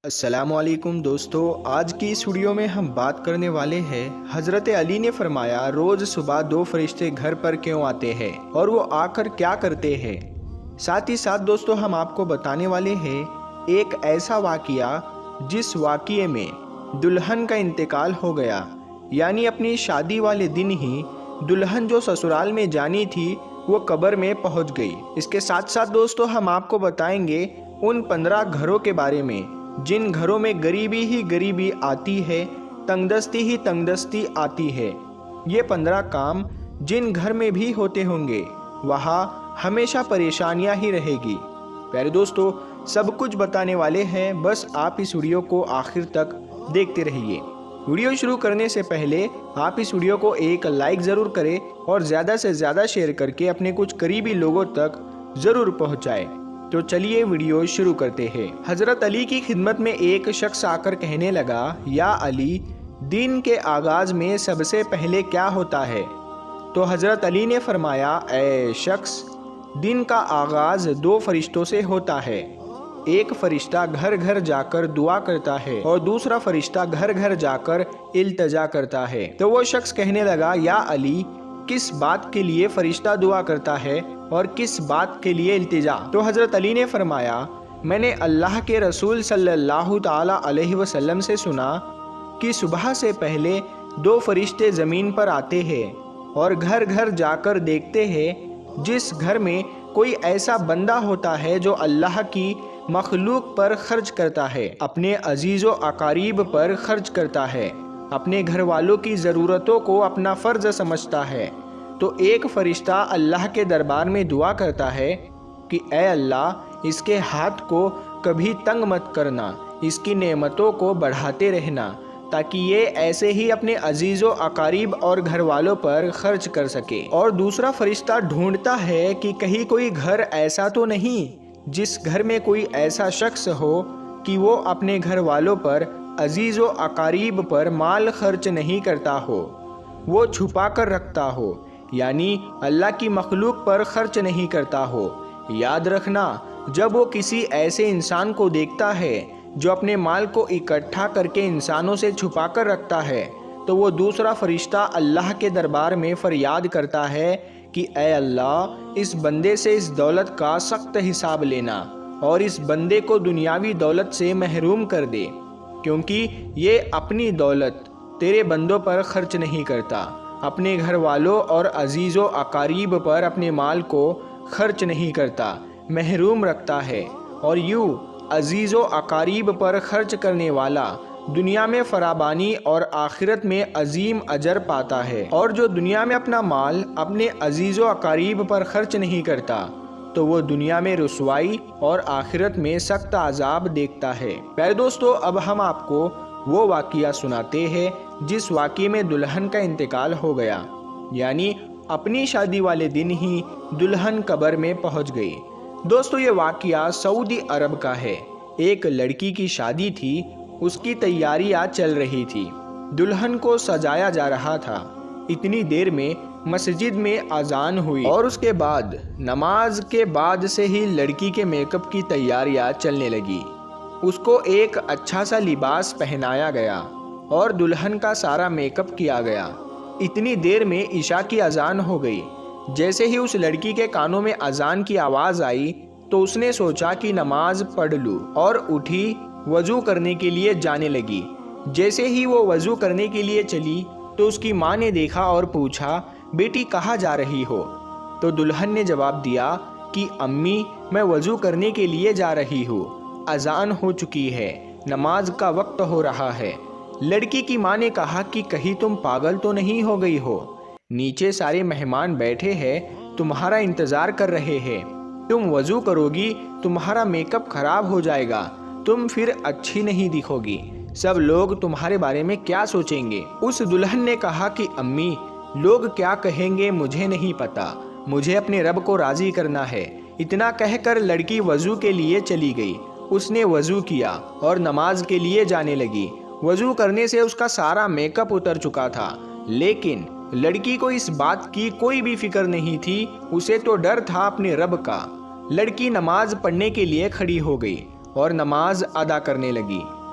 السلام علیکم دوستو، آج کی اس ویڈیو میں ہم بات کرنے والے ہیں حضرت علی نے فرمایا روز صبح 2 فرشتے گھر پر کیوں آتے ہیں اور وہ آ کر کیا کرتے ہیں۔ ساتھ ہی ساتھ دوستو ہم آپ کو بتانے والے ہیں ایک ایسا واقعہ جس واقعے میں دلہن کا انتقال ہو گیا، یعنی اپنی شادی والے دن ہی دلہن جو سسرال میں جانی تھی وہ قبر میں پہنچ گئی۔ اس کے ساتھ ساتھ دوستو ہم آپ کو بتائیں گے ان 15 گھروں کے بارے میں جن گھروں میں غریبی ہی غریبی آتی ہے، تنگ دستی ہی تنگ دستی آتی ہے۔ یہ 15 کام جن گھر میں بھی ہوتے ہوں گے وہاں ہمیشہ پریشانیاں ہی رہے گی۔ پیارے دوستو سب کچھ بتانے والے ہیں، بس آپ اس ویڈیو کو آخر تک دیکھتے رہیے۔ ویڈیو شروع کرنے سے پہلے آپ اس ویڈیو کو ایک لائک ضرور کریں اور زیادہ سے زیادہ شیئر کر کے اپنے کچھ قریبی لوگوں تک ضرور پہنچائیں۔ تو چلیے ویڈیو شروع کرتے ہیں۔ حضرت علی کی خدمت میں ایک شخص آ کر کہنے لگا، یا علی، دن کے آغاز میں سب سے پہلے کیا ہوتا ہے؟ تو حضرت علی نے فرمایا، اے شخص، دن کا آغاز 2 فرشتوں سے ہوتا ہے۔ ایک فرشتہ گھر گھر جا کر دعا کرتا ہے اور دوسرا فرشتہ گھر گھر جا کر التجا کرتا ہے۔ تو وہ شخص کہنے لگا، یا علی، کس بات کے لیے فرشتہ دعا کرتا ہے اور کس بات کے لیے التجا؟ تو حضرت علی نے فرمایا، میں نے اللہ کے رسول صلی اللہ تعالی علیہ وسلم سے سنا کہ صبح سے پہلے 2 فرشتے زمین پر آتے ہیں اور گھر گھر جا کر دیکھتے ہیں جس گھر میں کوئی ایسا بندہ ہوتا ہے جو اللہ کی مخلوق پر خرچ کرتا ہے، اپنے عزیز و اقارب پر خرچ کرتا ہے، اپنے گھر والوں کی ضرورتوں کو اپنا فرض سمجھتا ہے، تو ایک فرشتہ اللہ کے دربار میں دعا کرتا ہے کہ اے اللہ، اس کے ہاتھ کو کبھی تنگ مت کرنا، اس کی نعمتوں کو بڑھاتے رہنا تاکہ یہ ایسے ہی اپنے عزیز و اقارب اور گھر والوں پر خرچ کر سکے۔ اور دوسرا فرشتہ ڈھونڈتا ہے کہ کہیں کوئی گھر ایسا تو نہیں جس گھر میں کوئی ایسا شخص ہو کہ وہ اپنے گھر والوں پر، عزیز و اقارب پر مال خرچ نہیں کرتا ہو، وہ چھپا کر رکھتا ہو، یعنی اللہ کی مخلوق پر خرچ نہیں کرتا ہو۔ یاد رکھنا، جب وہ کسی ایسے انسان کو دیکھتا ہے جو اپنے مال کو اکٹھا کر کے انسانوں سے چھپا کر رکھتا ہے تو وہ دوسرا فرشتہ اللہ کے دربار میں فریاد کرتا ہے کہ اے اللہ، اس بندے سے اس دولت کا سخت حساب لینا اور اس بندے کو دنیاوی دولت سے محروم کر دے، کیونکہ یہ اپنی دولت تیرے بندوں پر خرچ نہیں کرتا، اپنے گھر والوں اور عزیز و اقارب پر اپنے مال کو خرچ نہیں کرتا، محروم رکھتا ہے۔ اور یوں عزیز و اقارب پر خرچ کرنے والا دنیا میں فراوانی اور آخرت میں عظیم اجر پاتا ہے، اور جو دنیا میں اپنا مال اپنے عزیز و اقارب پر خرچ نہیں کرتا تو وہ دنیا میں رسوائی اور آخرت میں سخت عذاب دیکھتا ہے۔ پیارے دوستو اب ہم آپ کو وہ واقعہ سناتے ہیں جس واقعے میں دلہن کا انتقال ہو گیا، یعنی اپنی شادی والے دن ہی دلہن قبر میں پہنچ گئی۔ دوستو یہ واقعہ سعودی عرب کا ہے۔ ایک لڑکی کی شادی تھی، اس کی تیاریاں چل رہی تھی، دلہن کو سجایا جا رہا تھا۔ اتنی دیر میں مسجد میں اذان ہوئی اور اس کے بعد نماز کے بعد سے ہی لڑکی کے میک اپ کی تیاریاں چلنے لگی۔ اس کو ایک اچھا سا لباس پہنایا گیا اور دلہن کا سارا میک اپ کیا گیا۔ اتنی دیر میں عشاء کی اذان ہو گئی۔ جیسے ہی اس لڑکی کے کانوں میں اذان کی آواز آئی تو اس نے سوچا کہ نماز پڑھ لوں، اور اٹھی وضو کرنے کے لیے جانے لگی۔ جیسے ہی وہ وضو کرنے کے لیے چلی تو اس کی ماں نے دیکھا اور پوچھا، بیٹی کہاں جا رہی ہو؟ تو دلہن نے جواب دیا کہ امی، میں وضو کرنے کے لیے جا رہی ہوں، اذان ہو چکی ہے، نماز کا وقت ہو رہا ہے۔ لڑکی کی ماں نے کہا کہ کہیں تم پاگل تو نہیں ہو گئی ہو؟ نیچے سارے مہمان بیٹھے ہیں، تمہارا انتظار کر رہے ہیں، تم وضو کرو گی تمہارا میک اپ خراب ہو جائے گا، تم پھر اچھی نہیں دکھو گی، سب لوگ تمہارے بارے میں کیا سوچیں گے؟ اس دلہن نے کہا کہ امی، لوگ کیا کہیں گے مجھے نہیں پتا، مجھے اپنے رب کو راضی کرنا ہے۔ اتنا کہہ کر لڑکی وضو کے لیے چلی گئی۔ اس نے وضو کیا اور نماز کے لیے جانے لگی۔ وضو کرنے سے اس کا سارا میک اپ اتر چکا تھا، لیکن لڑکی کو اس بات کی کوئی بھی فکر نہیں تھی، اسے تو ڈر تھا اپنے رب کا۔ لڑکی نماز پڑھنے کے لیے کھڑی ہو گئی اور نماز ادا کرنے لگی۔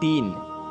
3,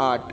8,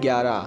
11,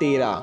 13,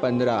15,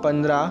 15